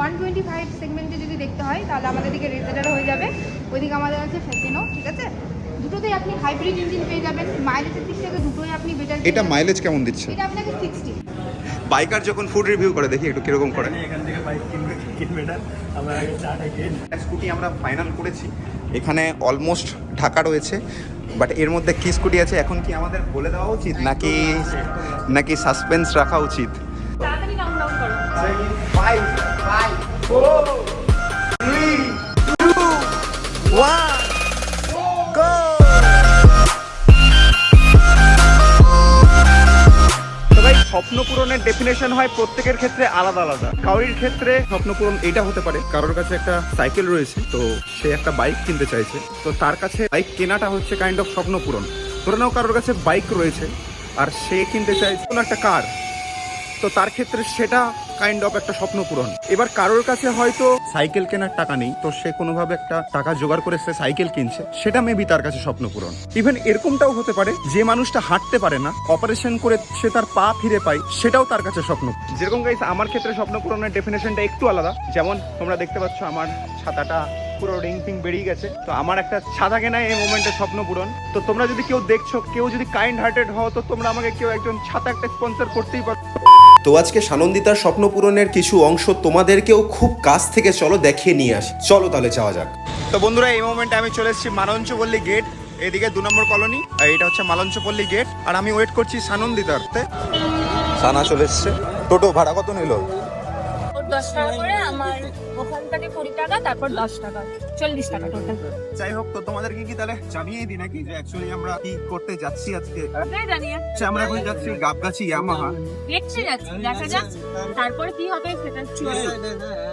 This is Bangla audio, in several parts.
125 সেগমেন্টে যদি দেখতে হয় তাহলে আমাদের দিকে রেজেডার হয়ে যাবে, ওইদিকে আমাদের আছে ফ্যাসিনো, ঠিক আছে। দুটোতেই আপনি হাইব্রিড ইঞ্জিন পেয়ে যাবেন, মাইলেজের দিক থেকে দুটোই আপনি বেটার। এটা মাইলেজ কেমন দিচ্ছে? এটা আপনাকে 60। বাইকার যখন ফুড রিভিউ করে দেখি একটু কিরকম করে। এখান থেকে বাইক কিনবে না, আমরা আগে চাটা খেয়ে স্কুটি আমরা ফাইনাল করেছি, এখানে অলমোস্ট ঢাকা রয়েছে, বাট এর মধ্যে কি স্কুটি আছে এখন কি আমাদের বলে দেওয়া উচিত নাকি সাসপেন্স রাখা উচিত? তাড়াতাড়ি কাউন্টডাউন করো। 5 4 3 2 1 গো। স্বপ্ন পূরণের ডেফিনেশন হয় প্রত্যেকের ক্ষেত্রে আলাদা আলাদা। কারোর ক্ষেত্রে স্বপ্ন পূরণ এটা হতে পারে, কারোর কাছে একটা সাইকেল রয়েছে তো সে একটা বাইক কিনতে চাইছে, তো তার কাছে বাইক কেনাটা হচ্ছে কাইন্ড অফ স্বপ্ন পূরণ। ধরে নাও কারোর কাছে বাইক রয়েছে আর সে কিনতে চাইছে কোনো একটা কার, তো তার ক্ষেত্রে সেটা কাইন্ড অফ একটা স্বপ্ন পূরণ। এবার কারোর কাছে হয়তো সাইকেল কেনার টাকা নেই, তো সে কোনোভাবে একটা টাকা জোগাড় করে সে সাইকেল কিনছে, সেটা মেবি তার কাছে স্বপ্ন পূরণ। ইভেন এরকমটাও হতে পারে যে মানুষটা হাঁটতে পারে না, অপারেশন করে সে তার পা ফিরে পায়, সেটাও তার কাছে স্বপ্ন। যেরকম গাইস আমার ক্ষেত্রে স্বপ্ন পূরণের ডেফিনেশনটা একটু আলাদা। যেমন তোমরা দেখতে পাচ্ছ আমার ছাতাটা পুরো রিং টিং বেরিয়ে গেছে, তো আমার একটা ছাতা কেনায় এই মোমেন্টে স্বপ্ন পূরণ। তো তোমরা যদি কেউ দেখছো, কেউ যদি কাইন্ড হার্টেড হও, তো তোমরা আমাকে কেউ একজন ছাতা একটা স্পন্সর করতেই পারো। তো আজকে সানন্দিতার স্বপ্ন পূরণের কিছু অংশ তোমাদেরকেও খুব কাছ থেকে চলো দেখিয়ে নিয়ে আসি। চলো তাহলে যাওয়া যাক। তো বন্ধুরা এই মোমেন্টে আমি চলে এসেছি মালঞ্চপল্লী গেট, এদিকে 2 নম্বর কলোনি, আর এটা হচ্ছে মালঞ্চপল্লী গেট, আর আমি ওয়েট করছি সানন্দিতারতে। সানা চলে এসছে। টোটো ভাড়া কত নিল? 10 টাকা করে, আমার ওখান থেকে 20 টাকা, তারপর 10 টাকা, 40 টাকা টোটাল। যাই হোক, তো তোমাদেরকে কি তাহলে জানিয়েই দিই নাকি যে অ্যাকচুয়ালি আমরা কি করতে যাচ্ছি আজকে? ওটাই জানিয়ে আমরা এখন যাচ্ছি গাবগাছি ইয়ামাহা। দেখতে যাচ্ছি, দেখা যাক তারপরে কি হবে সেটা চলে।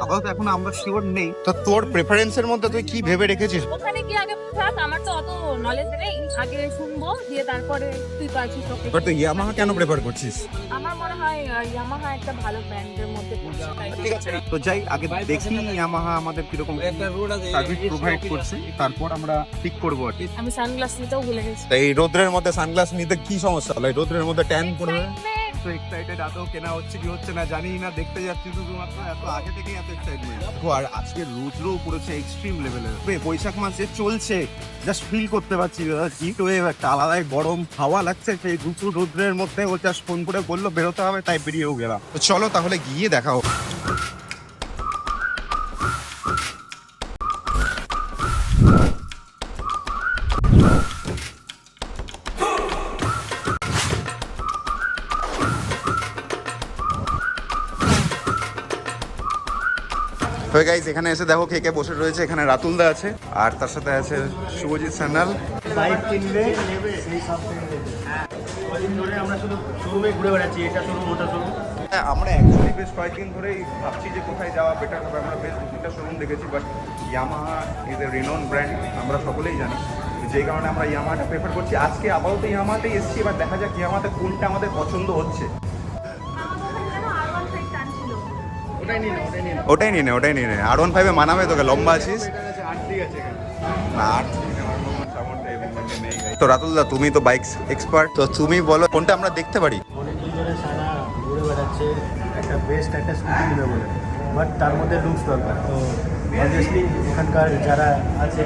আপাতত এখন আমরা শিওর নেই। তো তোর প্রেফারেন্সের মধ্যে তুই কি ভেবে রেখেছিস? ওখানে কি আগে থাক, আমার তো অত নলেজ নেই, আগে শুনবো দিয়ে তারপরে তুই পাচ্ছিস ওকে। বাট তুই ইয়ামাহা কেন প্রেফার করছিস? আমার মনে হয় ইয়ামাহা একটা ভালো ব্র্যান্ডের মধ্যে পড়ছে, তাই। ঠিক আছে, তো যাই আগে দেখি ইয়ামাহা আমাদের কিরকম সার্ভিস প্রোভাইড করছে, তারপর আমরা ঠিক করবো আর কি। আমি সানগ্লাস নিতেও ভুলে গেছি। এই রোদ্রের মধ্যে সানগ্লাস নিতে কি সমস্যা হলো? এই রোদ্রের মধ্যে ট্যান পড়বে। তো এক্সাইটেড, আদৌ কেনা হচ্ছে কি হচ্ছে না জানি না, দেখতে যাচ্ছি শুধুমাত্র, এত আগে থেকেই এত এক্সাইটমেন্ট। আর আজকে রোদ্রও পড়েছে এক্সট্রিম লেভেলের, বৈশাখ মাস যে চলছে জাস্ট ফিল করতে পারছি হিট ওয়েভ, একটা আলাদাই গরম হাওয়া লাগছে সেই দুপুর রোদ্রের মধ্যে। ও জাস্ট ফোন করে বললো বেরোতে হবে, তাই বেরিয়েও গেলাম। তো চলো তাহলে গিয়ে দেখাও। তো গাইস এখানে এসে দেখো কে কে বসে রয়েছে। এখানে রাতুলদা আছে, আর তার সাথে আছে শুভজিৎ সান্যাল। বাইক কিনবে নেবে সেই সব থেকে নেবে। কদিন ধরে আমরা শুধু শোরুমে ঘুরে বেড়াচ্ছি, এটা শোরুম ওটা শোরুম। আমরা অ্যাকচুয়ালি বেশ কয়েকদিন ধরেই ভাবছি যে কোথায় যাওয়া বেটার হবে। আমরা বেশ 2-3টা শোরুম দেখেছি, but Yamaha is a renown brand, আমরা সকলেই জানি, যেই কারণে আমরা ইয়ামাহাটা প্রেফার করছি। আজকে আপাতত ইয়ামাহাতেই এসেছি, এবার দেখা যাক ইয়ামাহাতে কোনটা আমাদের পছন্দ হচ্ছে। ওটাই নিয়ে নে। R15 মানাবে তোকে, লম্বা আছিস না। তো রাতুলদা তুমি তো বাইক এক্সপার্ট, তো তুমি বলো কোনটা আমরা দেখতে পারি? অনেকদিন ধরে সারা ঘুরে বেড়াচ্ছে একটা বেস্ট একটা স্কুটি নেবে বলে, বাট তার মধ্যে লুকস দরকার। তো অবভিয়াসলি এখানকার যারা আছে,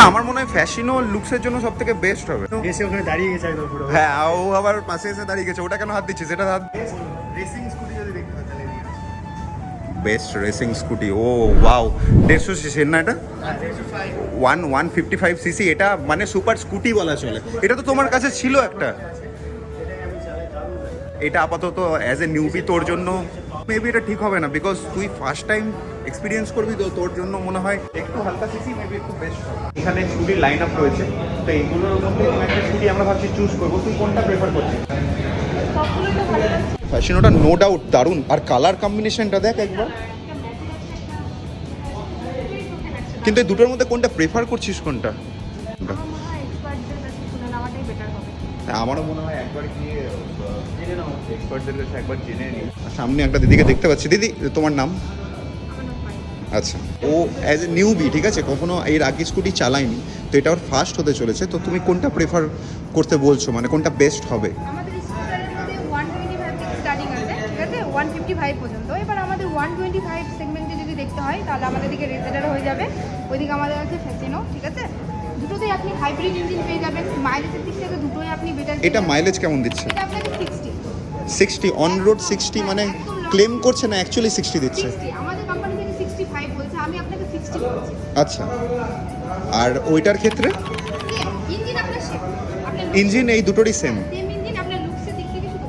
আমার মনে হয় ফ্যাশিনো লুকসের জন্য সব থেকে বেস্ট হবে। এসে ওখানে দাঁড়িয়ে গেছে একদম পুরো। হ্যাঁ, ও আবার পাশে এসে দাঁড়িয়ে গেছে, ওটা কেন হাত দিচ্ছিস? এটা হাত রেসিং স্কুটি যদি দেখতে হয় তাহলে বেস্ট রেসিং স্কুটি। ও ওয়াও, 150 সিসির না এটা? 155 সিসি, এটা মানে সুপার স্কুটি বলা চলে। এটা তো তোমার কাছে ছিল একটা, এটা আপাতত অ্যাজ এ নিউবি তোর জন্য মেবি এটা ঠিক হবে না, বিকজ তুই ফার্স্ট টাইম এক্সপিরিয়েন্স করবি, তো তোর জন্য মনে হয় একটু হালকা সিসি মেবি একটু বেস্ট হবে। এখানে স্কুটির লাইন আপ রয়েছে, তো এইগুলোর মধ্যে একটা স্কুটি আমরা ভাবছি চুজ করবো। তুই কোনটা প্রেফার করছিস? ফ্যাশিনোটা নো ডাউট দারুণ, আর কালার কম্বিনেশনটা দেখ একবার। কিন্তু এই দুটোর মধ্যে কোনটা প্রেফার করছিস? কোনটা? আমারও মনে হয় একবার গিয়ে এক্সপার্টদের কাছে একবার জেনে নিই। সামনে একটা দিদিকে দেখতে পাচ্ছি। দিদি তোমার নাম? আচ্ছা, ও অ্যাজ এ নিউবি, ঠিক আছে, কখনো এর আগে স্কুটি চালায়নি, তো এটা ওর ফার্স্ট হতে চলেছে। তো তুমি কোনটা প্রেফার করতে বলছো, মানে কোনটা বেস্ট হবে? আমাদের স্কুটারের মধ্যে 125 থেকে স্টার্টিং আছে, ঠিক আছে, 155 পর্যন্ত। এবার আমাদের 125 সেগমেন্টে যদি দেখতে হয় তাহলে আমাদের দিকে রেজেডার হয়ে যাবে, ওইদিকে আমাদের আছে ফ্যাসিনো, ঠিক আছে। দুটোতেই আপনি হাইব্রিড ইঞ্জিন পেয়ে যাবেন, মাইলেজের দিক থেকে দুটোই আপনি বেটার। এটা মাইলেজ কেমন দিচ্ছে? এটা আপনাকে 60 অন রোড 60 মানে ক্লেম করছে না, অ্যাকচুয়ালি 60 দিচ্ছে। 60 আমাদের কোম্পানি থেকে 65 বলছে, আমি আপনাকে 60 বলছি। আচ্ছা, আর ওইটার ক্ষেত্রে ইঞ্জিন আপনার সেম, আপনার ইঞ্জিন এই দুটোরই সেম। সেম ইঞ্জিন, আপনার লুকসের দিক থেকে শুধু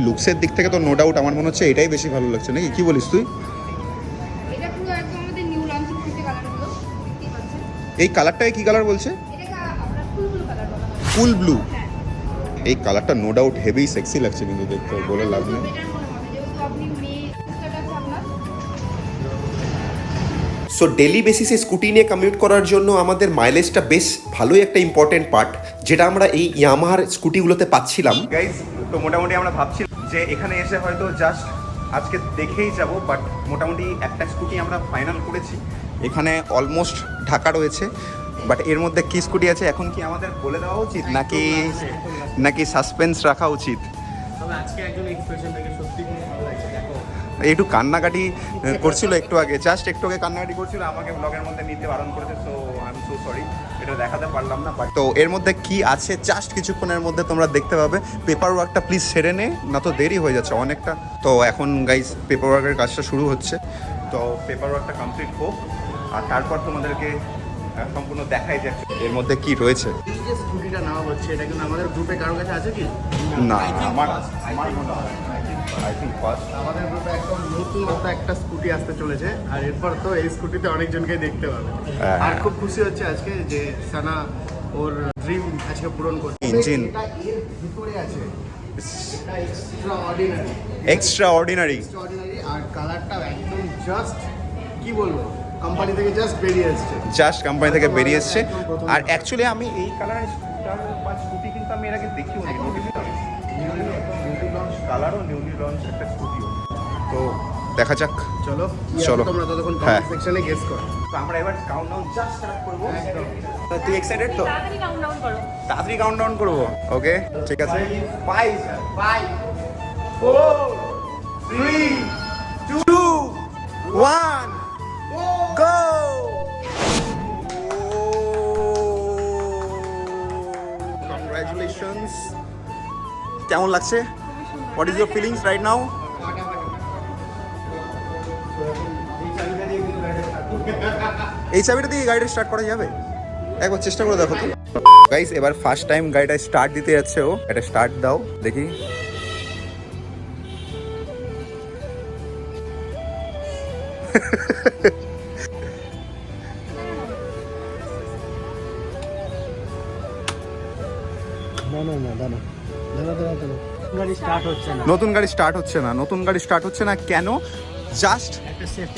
লুকসের দিক থেকে তো নো ডাউট আমার মনে হচ্ছে এটাই বেশি ভালো লাগছে, নাকি কি বলিস তুই? এটা পুরো একদম আমাদের নিউ লঞ্চিং থেকে কালারগুলো দেখতেই পাচ্ছেন। এই কালারটাই কি কালার বলছে? এটাকে আমরা ফুল ব্লু কালার বলা হয়। ফুল ব্লু। হ্যাঁ, এই কালারটা নো ডাউট হেভি সেক্সি লাগছে, কিন্তু দেখতে বলে লাভ নেই। বেটার মনে হবে যেহেতু আপনি মেয়ে স্টার্ট আছে আপনার। সো ডেলি বেসিসে স্কুটি নিয়ে কমিউট করার জন্য আমাদের মাইলেজটা বেশ ভালোই একটা ইম্পর্টেন্ট পার্ট, যেটা আমরা এই ইয়ামাহার স্কুটিগুলোতে পাচ্ছিলাম। গাইজ, তো মোটামুটি আমরা ভাবছিলাম যে এখানে এসে হয়তো জাস্ট আজকে দেখেই যাব, বাট মোটামুটি একটা স্কুটি আমরা ফাইনাল করেছি। এখানে অলমোস্ট ঢাকা রয়েছে, বাট এর মধ্যে কি স্কুটি আছে এখন কি আমাদের বলে দেওয়া উচিত নাকি সাসপেন্স রাখা উচিত? তবে আজকে একজন এক্সপ্রেশন থেকে সত্যি খুব ভালো লাগছে, দেখো একটু কান্নাকাটি করছিল একটু আগে, জাস্ট একটু আগে কান্নাকাটি করছিল, আমাকে ব্লগের মধ্যে নিতে বারণ করেছে। So I am so sorry, এটা দেখাতে পারলাম না। বাট তো এর মধ্যে কি আছে জাস্ট কিছুক্ষণের মধ্যে তোমরা দেখতে পাবে। পেপার ওয়ার্কটা প্লিজ সেরে নে, না তো দেরি হয়ে যাচ্ছে অনেকটা। তো এখন গাইজ পেপার ওয়ার্কের কাজটা শুরু হচ্ছে, তো পেপার ওয়ার্কটা কমপ্লিট হোক, আর তারপর তোমাদেরকে সম্পূর্ণ দেখাই যাচ্ছে এর মধ্যে কি রয়েছে। এই যে স্কুটিটা নেওয়া হচ্ছে এটা কিন্তু আমাদের গ্রুপে কারোর কাছে আছে কি? না, আমার মনে হয় আই থিঙ্ক ফার্স্ট আমাদের গ্রুপে একদম নতুন একটা স্কুটি আসতে চলেছে, আর এরপর তো এই স্কুটিতে অনেকজনকে দেখতে পাবে। হ্যাঁ। আর খুব খুশি হচ্ছে আজকে যে সানা ওর ড্রিম আজকে পূরণ করছে। Engine। এটা এর ভিতরে আছে, এটা এক্সট্রা অর্ডিনারি, এক্সট্রা অর্ডিনারি। আর কালারটা একদম জাস্ট কি বলবো, কোম্পানি থেকে জাস্ট বেরিয়ে এসেছে। জাস্ট কোম্পানি থেকে বেরিয়ে এসছে। আর অ্যাকচুয়ালি আমি এই কালারের স্কুটার বা স্কুটি কিন্তু আমি এর আগে দেখিও নি, নিউলি লঞ্চ কালারও নিউলি লঞ্চ একটা স্কুটিও। তো দেখা যাক, চলো চলো। তোমরা ততক্ষণ হ্যাঁ। কমেন্ট সেকশনে গেস করো। তো আমরা এবার কাউন্টডাউন জাস্ট স্টার্ট করব। তুই এক্সাইটেড তো? তাড়াতাড়ি কাউন্টডাউন করো। তাড়াতাড়ি কাউন্টডাউন করব। ওকে, ঠিক আছে। 5 বাই। 4 3 2 1 গো। কংগ্রাচুলেশনস। কেমন লাগছে? What is your feelings right now? এই চাবিটা দিয়ে গাড়িটা স্টার্ট করা যাবে? একবার চেষ্টা করে দেখো তো গাইস। এবার ফার্স্ট টাইম গাড়িটা স্টার্ট দিতে যাচ্ছে ও। এটা স্টার্ট দাও দেখি। গাড়ি স্টার্ট হচ্ছে না। নতুন গাড়ি স্টার্ট হচ্ছে না কেন? জাস্ট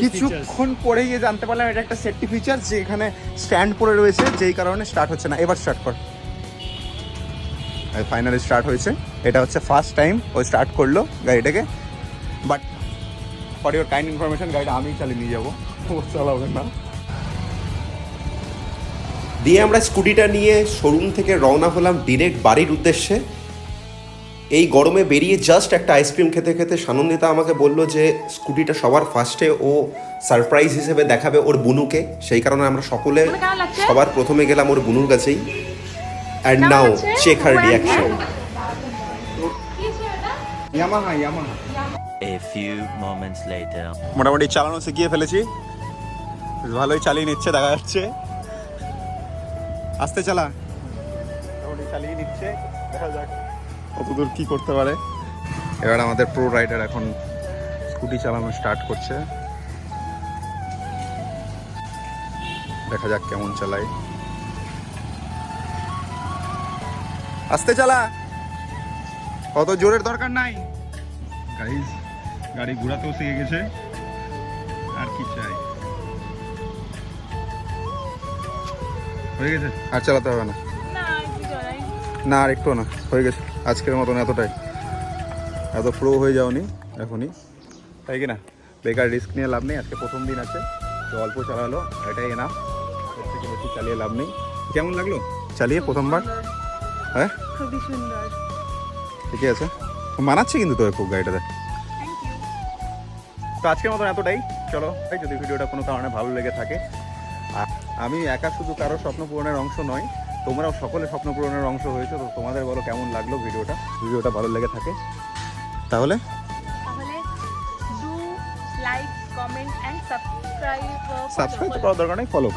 কিছুক্ষণ পরে গিয়ে জানতে পারলাম এটা একটা সেফটি ফিচার, যে এখানে স্ট্যান্ড পড়ে রয়েছে, যেই কারণে স্টার্ট হচ্ছে না। এবার স্টার্ট কর। ফাইনালি স্টার্ট হয়েছে। এটা হচ্ছে ফার্স্ট টাইম ও স্টার্ট করলো গাড়িটাকে। But for your kind information, গাড়িটা আমিই চালিয়ে নিয়ে যাবো, ও চালাবে না। দিয়ে আমরা স্কুটিটা নিয়ে শোরুম থেকে রওনা হলাম ডিরেক্ট বাড়ির উদ্দেশ্যে। এই গরমে বেরিয়ে জাস্ট একটা আইসক্রিম খেতে খেতে সানন্দিতা আমাকে বললো যে স্কুটিটা সবার ফার্স্টে ও সারপ্রাইজ হিসেবে দেখাবে ওর বুনুকে। সেই কারণে আমরা সকলে কেমন লাগছে? সবার প্রথমে গেলাম ওর বুনুর কাছেই। অ্যান্ড কেমন নাও লাগছে? চেক হার Brand রিয়াকশন। কি ছিল এটা? Yamaha. A few moments later. মোটামুটি চালানো শিখিয়ে ফেলেছি, বেশ ভালোই চালিয়ে নিচ্ছে দেখা যাচ্ছে। আস্তে চালা, মোটামুটি চালিয়ে নিচ্ছে, দেখা যাক কতদূর কি করতে পারে। এবার আমাদের প্রো রাইডার এখন স্কুটি চালানো স্টার্ট করছে, দেখা যাক কেমন চালায়। আস্তে চালা, কত জোরের দরকার নাই। গাইস, গাড়ি ঘোরাতেও শিখে গেছে, আর কি চাই। হয়ে গেছে, আর চালাতে হবে না। না, একটু চড়াই। না, আর একটু না, হয়ে গেছে আজকের মতন। এতটাই, এত প্রো হয়ে যাওনি এখনই, তাই কি না? বেকার রিস্ক নিয়ে লাভ নেই। আজকে প্রথম দিন আছে, তো অল্প চালালো, এটাই না, এর থেকে বেশি চালিয়ে লাভ নেই। কেমন লাগলো চালিয়ে প্রথমবার? হ্যাঁ, খুবই সুন্দর। ঠিকই আছে, মানাচ্ছে কিন্তু তোর খুব গাড়িটাতে। তো আজকের মতন এতটাই। চলো যদি ভিডিওটা কোনো কারণে ভালো লেগে থাকে, আর আমি একা শুধু কারো স্বপ্ন পূরণের অংশ নয়, তোমরাও সকলে স্বপ্ন পূরণের অংশ হয়েছো। তো তোমাদের বলো কেমন লাগলো ভিডিওটা ভালো লেগে থাকে তাহলে do like comment and subscribe subscribe করার দরকার নেই, ফলো